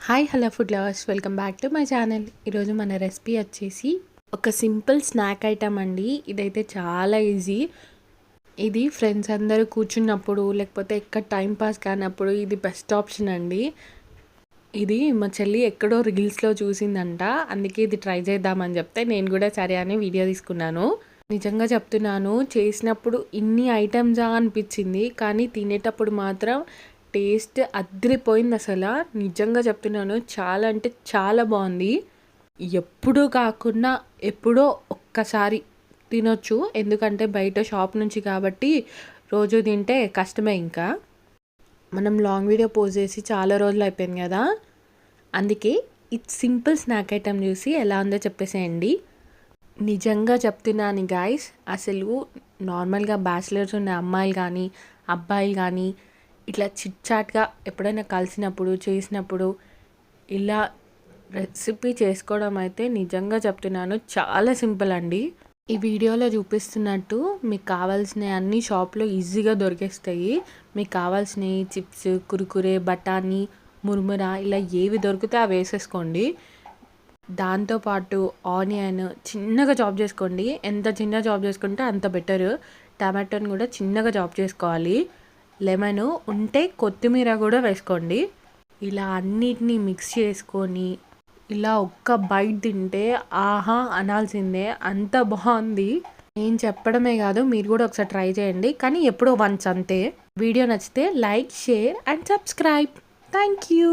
Hi hello food lovers, welcome back to my channel. ఈరోజు మన recipe వచ్చేసి ఒక సింపుల్ స్నాక్ ఐటమ్ అండి. ఇదైతే చాలా ఈజీ. ఇది ఫ్రెండ్స్ అందరూ కూర్చున్నప్పుడు లేకపోతే ఎక్కడ టైం పాస్ కానప్పుడు ఇది బెస్ట్ ఆప్షన్ అండి. ఇది మా చెల్లి ఎక్కడో రీల్స్లో చూసిందంట, అందుకే ఇది ట్రై చేద్దామని చెప్తే నేను కూడా సరే అని వీడియో తీసుకున్నాను. నిజంగా చెప్తున్నాను, చేసినప్పుడు ఇన్ని ఐటమ్సా అనిపించింది, కానీ తినేటప్పుడు మాత్రం టేస్ట్ అదిరిపోయింది. అసలు నిజంగా చెప్తున్నాను, చాలా అంటే చాలా బాగుంది. ఎప్పుడూ కాకుండా ఎప్పుడో ఒక్కసారి తినొచ్చు, ఎందుకంటే బయట షాప్ నుంచి కాబట్టి రోజు తింటే కష్టమే. ఇంకా మనం లాంగ్ వీడియో పోస్ట్ చేసి చాలా రోజులు అయిపోయింది కదా, అందుకే ఇది సింపుల్ స్నాక్ ఐటమ్ చూసి ఎలా ఉందో చెప్పేసేయండి. నిజంగా చెప్తున్నాను గాయస్, అసలు నార్మల్గా బ్యాచిలర్స్ ఉన్న అమ్మాయిలు కానీ అబ్బాయిలు కానీ ఇట్లా చిట్చాట్గా ఎప్పుడైనా కలిసినప్పుడు చేసినప్పుడు ఇలా రెసిపీ చేసుకోవడం అయితే నిజంగా చెప్తున్నాను చాలా సింపుల్ అండి. ఈ వీడియోలో చూపిస్తున్నట్టు మీకు కావాల్సిన అన్ని షాప్లో ఈజీగా దొరికేస్తాయి. మీకు కావాల్సినవి చిప్స్, కురుకురే, బఠానీ, మురుమురా ఇలా ఏవి దొరికితే అవి వేసేసుకోండి. దాంతోపాటు ఆనియన్ చిన్నగా చాప్ చేసుకోండి. ఎంత చిన్న చాప్ చేసుకుంటే అంత బెటర్. టమాటోని కూడా చిన్నగా చాప్ చేసుకోవాలి. లెమన్ ఉంటే కొత్తిమీర కూడా వేసుకోండి. ఇలా అన్నిటినీ మిక్స్ చేసుకొని ఇలా ఒక్క బైట్ తింటే ఆహా అనాల్సిందే, అంత బాగుంది. నేను చెప్పడమే కాదు, మీరు కూడా ఒకసారి ట్రై చేయండి, కానీ ఎప్పుడో వన్స్ అంతే. వీడియో నచ్చితే like, share and subscribe. Thank you.